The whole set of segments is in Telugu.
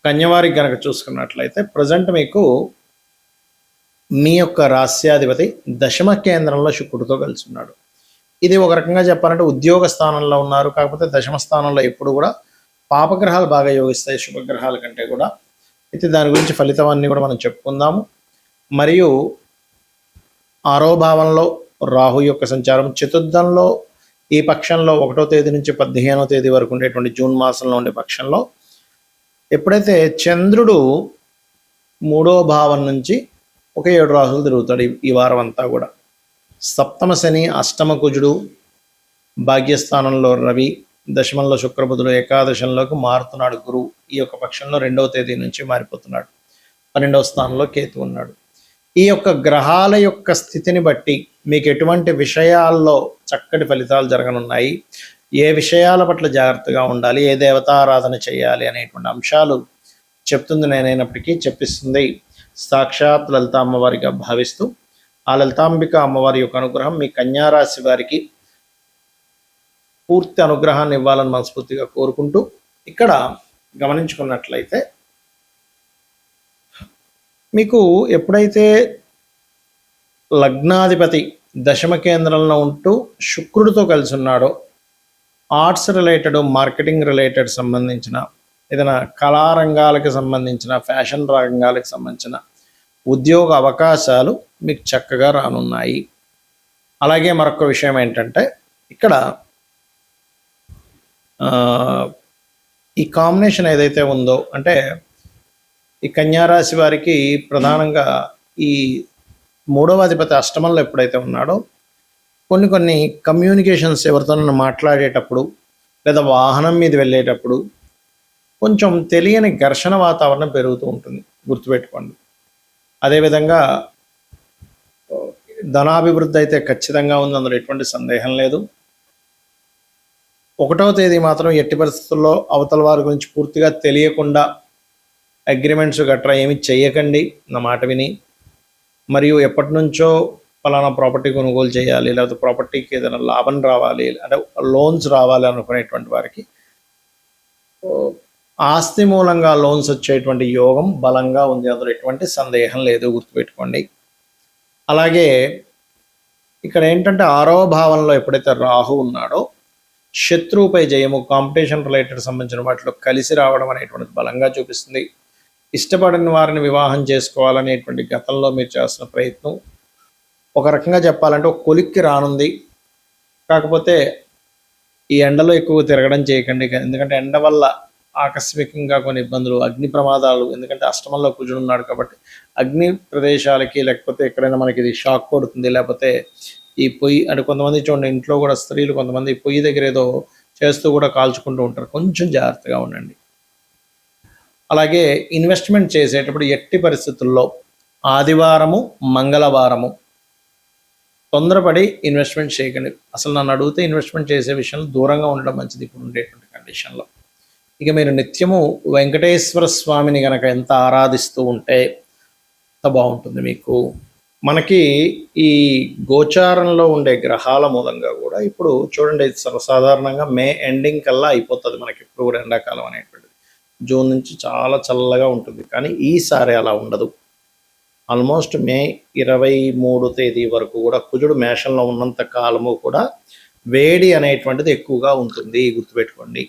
కన్యవారికి గనక చూసుకున్నట్లయితే ప్రజెంట్ మీకు మీ యొక్క రాస్యాధిపతి దశమ కేంద్రంలో శుక్రుడితో కలిసి ఉన్నాడు. ఇది ఒక రకంగా చెప్పాలంటే ఉద్యోగ స్థానంలో ఉన్నారు, కాకపోతే దశమ స్థానంలో ఎప్పుడు కూడా పాపగ్రహాలు బాగా యోగిస్తాయి శుభగ్రహాల కంటే కూడా. అయితే దాని గురించి ఫలితాన్ని కూడా మనం చెప్పుకుందాము. మరియు 6వ భావంలో రాహు యొక్క సంచారం, చతుర్థంలో ఈ పక్షంలో 1వ తేదీ నుంచి 15వ తేదీ వరకు ఉండేటువంటి జూన్ మాసంలో ఉండే పక్షంలో ఎప్పుడైతే చంద్రుడు 3వ భావం నుంచి ఒక 7 రాహులు తిరుగుతాడు ఈ వారం అంతా కూడా. సప్తమ శని, అష్టమ కుజుడు, భాగ్యస్థానంలో రవి, దశమంలో శుక్రబుధుడు, ఏకాదశంలోకి మారుతున్నాడు గురువు. ఈ యొక్క పక్షంలో 2వ తేదీ నుంచి మారిపోతున్నాడు. 12వ స్థానంలో కేతు ఉన్నాడు. ఈ యొక్క గ్రహాల యొక్క స్థితిని బట్టి మీకు ఎటువంటి విషయాల్లో చక్కటి ఫలితాలు జరగనున్నాయి, ఏ విషయాల పట్ల జాగ్రత్తగా ఉండాలి, ఏ దేవతారాధన చేయాలి అనేటువంటి అంశాలు చెప్తుంది నేనైనప్పటికీ చెప్పిస్తుంది సాక్షాత్ లలిత అమ్మవారిగా భావిస్తూ, ఆ లలితాంబిక అమ్మవారి యొక్క అనుగ్రహం మీ కన్యారాశి వారికి పూర్తి అనుగ్రహాన్ని ఇవ్వాలని మనస్ఫూర్తిగా కోరుకుంటూ, ఇక్కడ గమనించుకున్నట్లయితే మీకు ఎప్పుడైతే లగ్నాధిపతి దశమ కేంద్రంలో ఉంటూ శుక్రుడితో కలిసి ఉన్నాడో, ఆర్ట్స్ రిలేటెడ్, మార్కెటింగ్ రిలేటెడ్ సంబంధించిన ఏదైనా కళారంగాలకు సంబంధించిన, ఫ్యాషన్ రంగాలకు సంబంధించిన ఉద్యోగ అవకాశాలు మీకు చక్కగా రానున్నాయి. అలాగే మరొక విషయం ఏంటంటే, ఇక్కడ ఈ కాంబినేషన్ ఏదైతే ఉందో, అంటే ఈ కన్యారాశి వారికి ప్రధానంగా ఈ 3వ అధిపతి అష్టమంలో ఎప్పుడైతే ఉన్నాడో, కొన్ని కమ్యూనికేషన్స్ ఎవరితోనైనా మాట్లాడేటప్పుడు లేదా వాహనం మీద వెళ్ళేటప్పుడు కొంచెం తెలియని ఘర్షణ వాతావరణం పెరుగుతూ ఉంటుంది, గుర్తుపెట్టుకోండి. అదేవిధంగా ధనాభివృద్ధి అయితే ఖచ్చితంగా ఉంది, అందులో ఎటువంటి సందేహం లేదు. 1వ తేదీ మాత్రం ఎట్టి పరిస్థితుల్లో అవతల వారి గురించి పూర్తిగా తెలియకుండా అగ్రిమెంట్స్ గట్రా ఏమి చెయ్యకండి నా మాట విని. మరియు ఎప్పటి నుంచో ఫలానా ప్రాపర్టీ కొనుగోలు చేయాలి, లేకపోతే ప్రాపర్టీకి ఏదైనా లాభం రావాలి, అంటే లోన్స్ రావాలి అనుకునేటువంటి వారికి ఆస్తి మూలంగా లోన్స్ వచ్చేటువంటి యోగం బలంగా ఉంది, అందులో ఎటువంటి సందేహం లేదు, గుర్తుపెట్టుకోండి. అలాగే ఇక్కడ ఏంటంటే 6వ భావంలో ఎప్పుడైతే రాహు ఉన్నాడో, శత్రువుపై జయము, కాంపిటీషన్ రిలేటెడ్ సంబంధించిన వాటిలో కలిసి రావడం అనేటువంటిది బలంగా చూపిస్తుంది. ఇష్టపడిన వారిని వివాహం చేసుకోవాలనేటువంటి గతంలో మీరు చేస్తున్న ప్రయత్నం ఒక రకంగా చెప్పాలంటే ఒక కొలిక్కి రానుంది. కాకపోతే ఈ ఎండలో ఎక్కువ తిరగడం చేయకండి, ఎందుకంటే ఎండ వల్ల ఆకస్మికంగా కొన్ని ఇబ్బందులు, అగ్ని ప్రమాదాలు, ఎందుకంటే అష్టమంలో కుజుడు ఉన్నాడు కాబట్టి అగ్ని ప్రదేశాలకి, లేకపోతే ఎక్కడైనా మనకి ఇది షాక్ కొడుతుంది, లేకపోతే ఈ పొయ్యి అంటే కొంతమంది చూడండి ఇంట్లో కూడా స్త్రీలు కొంతమంది పొయ్యి దగ్గర ఏదో చేస్తూ కూడా కాల్చుకుంటూ ఉంటారు, కొంచెం జాగ్రత్తగా ఉండండి. అలాగే ఇన్వెస్ట్మెంట్ చేసేటప్పుడు ఎట్టి పరిస్థితుల్లో ఆదివారము, మంగళవారము తొందరపడి ఇన్వెస్ట్మెంట్ చేయకండి. అసలు నన్ను అడిగితే ఇన్వెస్ట్మెంట్ చేసే విషయంలో దూరంగా ఉండడం మంచిది ఇప్పుడు ఉండేటువంటి కండిషన్లో. ఇక మీరు నిత్యము వెంకటేశ్వర స్వామిని కనుక ఎంత ఆరాధిస్తూ ఉంటే అంత బాగుంటుంది మీకు. మనకి ఈ గోచారంలో ఉండే గ్రహాల మూలంగా కూడా ఇప్పుడు చూడండి, సర్వసాధారణంగా మే ఎండింగ్ కల్లా అయిపోతుంది మనకి ఇప్పుడు కూడా ఎండాకాలం అనేటువంటిది. జూన్ నుంచి చాలా చల్లగా ఉంటుంది, కానీ ఈసారి అలా ఉండదు. ఆల్మోస్ట్ మే 23 తేదీ వరకు కూడా కుజుడు మేషంలో ఉన్నంత కాలము కూడా వేడి అనేటువంటిది ఎక్కువగా ఉంటుంది, గుర్తుపెట్టుకోండి.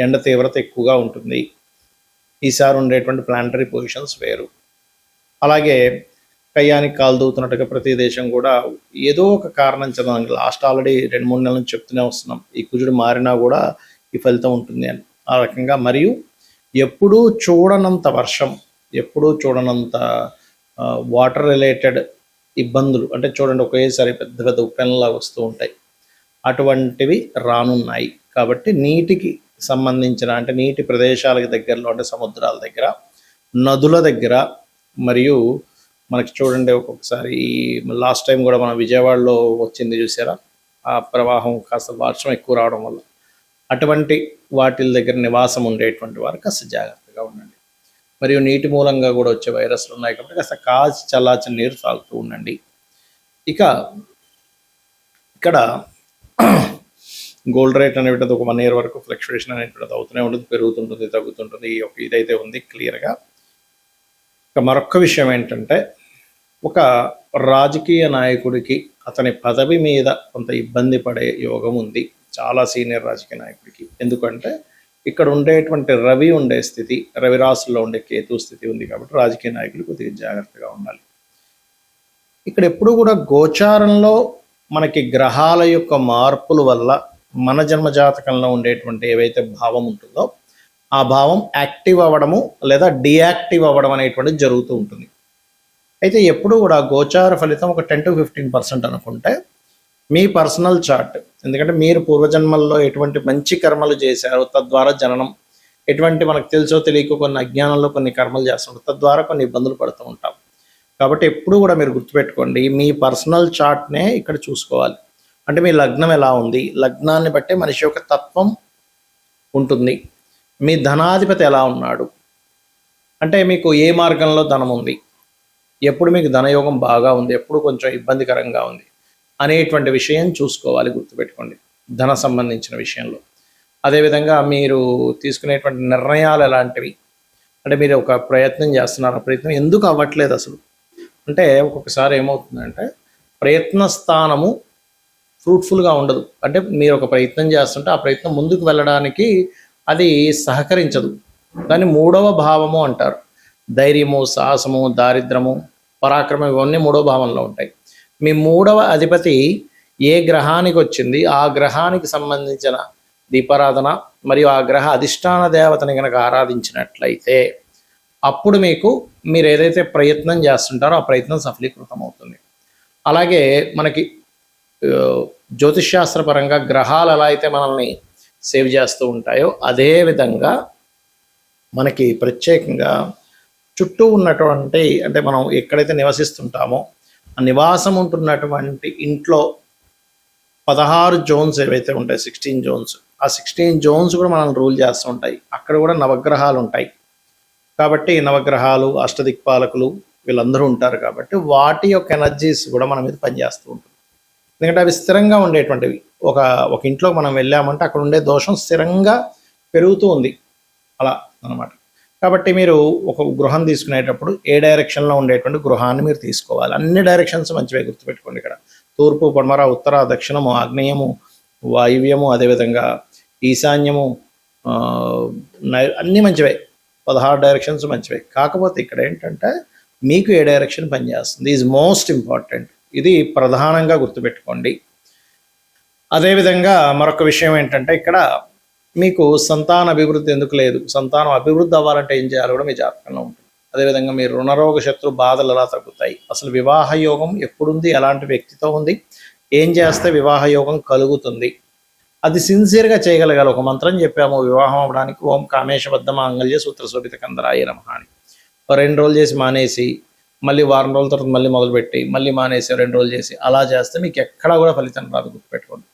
ఎండ తీవ్రత ఎక్కువగా ఉంటుంది. ఈసారి ఉండేటువంటి ప్లానటరీ పొజిషన్స్ వేరు. అలాగే కయ్యానికి కాలు దూతున్నట్టుగా ప్రతి దేశం కూడా ఏదో ఒక కారణం చదవండి. లాస్ట్ ఆల్రెడీ 2-3 నెలల నుంచి చెప్తూనే వస్తున్నాం, ఈ కుజుడు మారినా కూడా ఈ ఫలితం ఉంటుంది అని. ఆ రకంగా మరియు ఎప్పుడూ చూడనంత వర్షం, ఎప్పుడూ చూడనంత వాటర్ రిలేటెడ్ ఇబ్బందులు, అంటే చూడండి ఒకేసారి పెద్ద పెద్ద ఉప్పెనలా వస్తూ ఉంటాయి, అటువంటివి రానున్నాయి. కాబట్టి నీటికి సంబంధించిన, అంటే నీటి ప్రదేశాలకు దగ్గరలో, అంటే సముద్రాల దగ్గర, నదుల దగ్గర, మరియు మనకి చూడండి ఒక్కొక్కసారి లాస్ట్ టైం కూడా మన విజయవాడలో వచ్చింది చూసారా, ఆ ప్రవాహం కాస్త వర్షం ఎక్కువ రావడం వల్ల అటువంటి వాటి దగ్గర నివాసం ఉండేటువంటి వారు కాస్త జాగ్రత్తగా ఉండండి. మరియు నీటి మూలంగా కూడా వచ్చే వైరస్లు ఉన్నాయి కాబట్టి కాస్త కాచి చల్లార్చిన నీరు తాగుతూ ఉండండి. ఇక ఇక్కడ గోల్డ్ రేట్ అనేటువంటిది ఒక 1 year వరకు ఫ్లక్చువేషన్ అనేటువంటిది అవుతూనే ఉంటుంది, పెరుగుతుంటుంది, తగ్గుతుంటుంది. ఈ యొక్క ఇదైతే ఉంది క్లియర్గా. ఇక మరొక విషయం ఏంటంటే, ఒక రాజకీయ నాయకుడికి అతని పదవి మీద కొంత ఇబ్బంది పడే యోగం ఉంది, చాలా సీనియర్ రాజకీయ నాయకుడికి. ఎందుకంటే ఇక్కడ ఉండేటువంటి రవి ఉండే స్థితి, రవి రాశుల్లో ఉండే కేతు స్థితి ఉంది కాబట్టి రాజకీయ నాయకులు కొద్దిగా జాగ్రత్తగా ఉండాలి. ఇక్కడ ఎప్పుడు కూడా గోచారంలో మనకి గ్రహాల యొక్క మార్పుల వల్ల మన జన్మ జాతకంలో ఉండేటువంటి ఏవైతే భావం ఉంటుందో ఆ భావం యాక్టివ్ అవ్వడము లేదా డియాక్టివ్ అవ్వడం అనేటువంటిది జరుగుతూ ఉంటుంది. అయితే ఎప్పుడు కూడా గోచార ఫలితం ఒక 10 to 15% అనుకుంటే మీ పర్సనల్ చార్ట్, ఎందుకంటే మీరు పూర్వజన్మల్లో ఎటువంటి మంచి కర్మలు చేశారో తద్వారా జననం, ఎటువంటి మనకు తెలుసో తెలియక కొన్ని అజ్ఞానంలో కొన్ని కర్మలు చేస్తుంటాం, తద్వారా కొన్ని ఇబ్బందులు పడుతూ ఉంటాం. కాబట్టి ఎప్పుడు కూడా మీరు గుర్తుపెట్టుకోండి, మీ పర్సనల్ చార్ట్నే ఇక్కడ చూసుకోవాలి. అంటే మీ లగ్నం ఎలా ఉంది, లగ్నాన్ని బట్టే మనిషి యొక్క తత్వం ఉంటుంది. మీ ధనాధిపతి ఎలా ఉన్నాడు, అంటే మీకు ఏ మార్గంలో ధనం ఉంది, ఎప్పుడు మీకు ధనయోగం బాగా ఉంది, ఎప్పుడు కొంచెం ఇబ్బందికరంగా ఉంది అనేటువంటి విషయం చూసుకోవాలి. గుర్తుపెట్టుకోండి ధన సంబంధించిన విషయంలో. అదేవిధంగా మీరు తీసుకునేటువంటి నిర్ణయాలు ఎలాంటివి, అంటే మీరు ఒక ప్రయత్నం చేస్తున్నారు, ఆ ప్రయత్నం ఎందుకు అవ్వట్లేదు అసలు అంటే ఒక్కొక్కసారి ఏమవుతుందంటే ప్రయత్న స్థానము ఫ్రూట్ఫుల్గా ఉండదు. అంటే మీరు ఒక ప్రయత్నం చేస్తుంటే ఆ ప్రయత్నం ముందుకు వెళ్ళడానికి అది సహకరించదు. దాన్ని 3వ భావము అంటారు. ధైర్యము, సాహసము, దారిద్రము, పరాక్రమం ఇవన్నీ 3వ భావంలో ఉంటాయి. మీ 3వ అధిపతి ఏ గ్రహానికి వచ్చింది ఆ గ్రహానికి సంబంధించిన దీపారాధన మరియు ఆ గ్రహ అధిష్టాన దేవతని కనుక ఆరాధించినట్లయితే అప్పుడు మీరు ఏదైతే ప్రయత్నం చేస్తుంటారో ఆ ప్రయత్నం సఫలీకృతం అవుతుంది. అలాగే మనకి జ్యోతిష్శాస్త్రపరంగా గ్రహాలు ఎలా అయితే మనల్ని సేవ్ చేస్తూ ఉంటాయో అదే విధంగా మనకి ప్రత్యేకంగా చుట్టూ ఉన్నటువంటి, అంటే మనం ఎక్కడైతే నివసిస్తుంటామో ఆ నివాసం ఉంటున్నటువంటి ఇంట్లో 16 జోన్స్ ఏవైతే ఉంటాయి, 16 జోన్స్, ఆ 16 జోన్స్ కూడా మనల్ని రూల్ చేస్తూ ఉంటాయి. అక్కడ కూడా నవగ్రహాలు ఉంటాయి కాబట్టి నవగ్రహాలు, అష్టదిక్పాలకులు వీళ్ళందరూ ఉంటారు కాబట్టి వాటి యొక్క ఎనర్జీస్ కూడా మన మీద పనిచేస్తూ ఉంటుంది. ఎందుకంటే అవి స్థిరంగా ఉండేటువంటివి. ఒక ఇంట్లో మనం వెళ్ళామంటే అక్కడ ఉండే దోషం స్థిరంగా పెరుగుతూ ఉంది అలా అన్నమాట. కాబట్టి మీరు ఒక గృహం తీసుకునేటప్పుడు ఏ డైరెక్షన్లో ఉండేటువంటి గృహాన్ని మీరు తీసుకోవాలి. అన్ని డైరెక్షన్స్ మంచివే, గుర్తుపెట్టుకోండి. ఇక్కడ తూర్పు, పడమర, ఉత్తర, దక్షిణము, ఆగ్నేయము, వాయువ్యము, అదేవిధంగా ఈశాన్యము, అన్నీ మంచివే. 16 డైరెక్షన్స్ మంచివే. కాకపోతే ఇక్కడ ఏంటంటే మీకు ఏ డైరెక్షన్ పనిచేస్తుంది ఈజ్ మోస్ట్ ఇంపార్టెంట్. ఇది ప్రధానంగా గుర్తుపెట్టుకోండి. అదేవిధంగా మరొక విషయం ఏంటంటే ఇక్కడ మీకు సంతాన అభివృద్ధి ఎందుకు లేదు, సంతానం అభివృద్ధి అవ్వాలంటే ఏం చేయాలో కూడా మీ జాతకంలో ఉంటుంది. అదేవిధంగా మీ రుణరోగ శత్రు బాధలు ఎలా తగ్గుతాయి, అసలు వివాహ యోగం ఎప్పుడుంది, ఎలాంటి వ్యక్తితో ఉంది, ఏం చేస్తే వివాహ యోగం కలుగుతుంది, అది సిన్సియర్గా చేయగలగాలి. ఒక మంత్రం చెప్పాము వివాహం అవ్వడానికి, ఓం కామేశబద్ధ మాంగళ్య సూత్ర శోభిత కందరాయ నమః అని. 2 రోజులు చేసి మానేసి మళ్ళీ వారం రోజుల తర్వాత మళ్ళీ మొదలుపెట్టి మళ్ళీ మానేసి 2 రోజులు చేసి అలా చేస్తే మీకు ఎక్కడా కూడా ఫలితం రాదు, గుర్తుపెట్టుకోండి.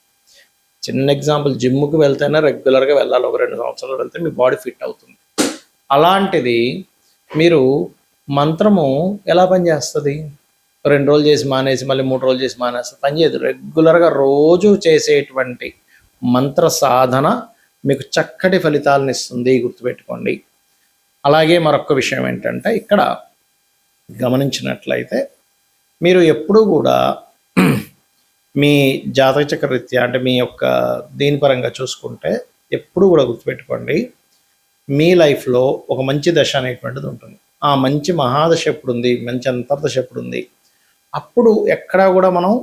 చిన్న ఎగ్జాంపుల్, జిమ్కి వెళ్తేనే రెగ్యులర్గా వెళ్ళాలి, ఒక 2 సంవత్సరాలు వెళ్తే మీ బాడీ ఫిట్ అవుతుంది. అలాంటిది మీరు మంత్రము ఎలా పనిచేస్తుంది, 2 రోజులు చేసి మానేసి మళ్ళీ 3 రోజులు చేసి మానేస్తే పనిచేయదు. రెగ్యులర్గా రోజు చేసేటువంటి మంత్ర సాధన మీకు చక్కటి ఫలితాలను ఇస్తుంది, గుర్తుపెట్టుకోండి. అలాగే మరొక విషయం ఏంటంటే ఇక్కడ గమనించినట్లయితే మీరు ఎప్పుడూ కూడా మీ జాతక చక్ర రీత్యా, అంటే మీ యొక్క దీని పరంగా చూసుకుంటే ఎప్పుడు కూడా గుర్తుపెట్టుకోండి, మీ లైఫ్లో ఒక మంచి దశ అనేటువంటిది ఉంటుంది. ఆ మంచి మహాదశ ఎప్పుడుంది, మంచి అంతర్దశ ఎప్పుడుంది, అప్పుడు ఎక్కడా కూడా మనం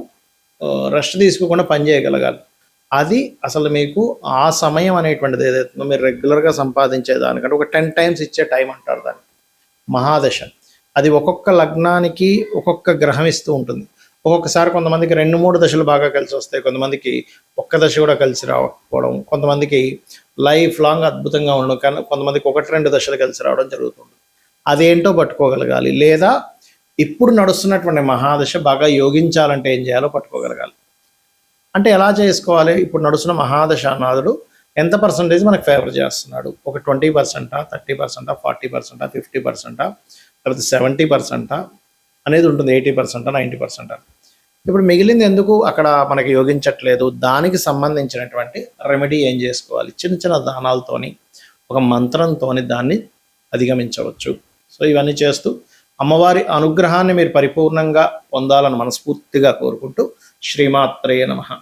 రెస్ట్ తీసుకోకుండా పని చేయగలగాలి. అది అసలు మీకు ఆ సమయం అనేటువంటిది ఏదైతుందో మీరు రెగ్యులర్గా సంపాదించేదానికంటే ఒక 10 times ఇచ్చే టైం అంటారు దాన్ని, మహాదశ. అది ఒక్కొక్క లగ్నానికి ఒక్కొక్క గ్రహం ఇస్తూ ఉంటుంది. ఒక్కొక్కసారి కొంతమందికి 2-3 దశలు బాగా కలిసి వస్తాయి, కొంతమందికి ఒక్క దశ కూడా కలిసి రాకపోవడం, కొంతమందికి లైఫ్ లాంగ్ అద్భుతంగా ఉండడం, కానీ కొంతమందికి 1-2 దశలు కలిసి రావడం జరుగుతుంది. అదేంటో పట్టుకోగలగాలి. లేదా ఇప్పుడు నడుస్తున్నటువంటి మహాదశ బాగా యోగించాలంటే ఏం చేయాలో పట్టుకోగలగాలి. అంటే ఎలా చేసుకోవాలి, ఇప్పుడు నడుస్తున్న మహాదశ నాథుడు ఎంత పర్సంటేజ్ మనకు ఫేవర్ చేస్తున్నాడు, ఒక 20%, 30%, 40%, 50%, లేకపోతే 70% అనేది ఉంటుంది, 80%, 90%. ఇప్పుడు మిగిలింది ఎందుకు అక్కడ మనకి యోగించట్లేదు, దానికి సంబంధించినటువంటి రెమెడీ ఏం చేసుకోవాలి, చిన్న చిన్న దానాలతోని ఒక మంత్రంతోని దాన్ని అధిగమించవచ్చు. సో ఇవన్నీ చేస్తూ అమ్మవారి అనుగ్రహాన్ని మీరు పరిపూర్ణంగా పొందాలని మనస్ఫూర్తిగా కోరుకుంటూ శ్రీమాత్రే నమః.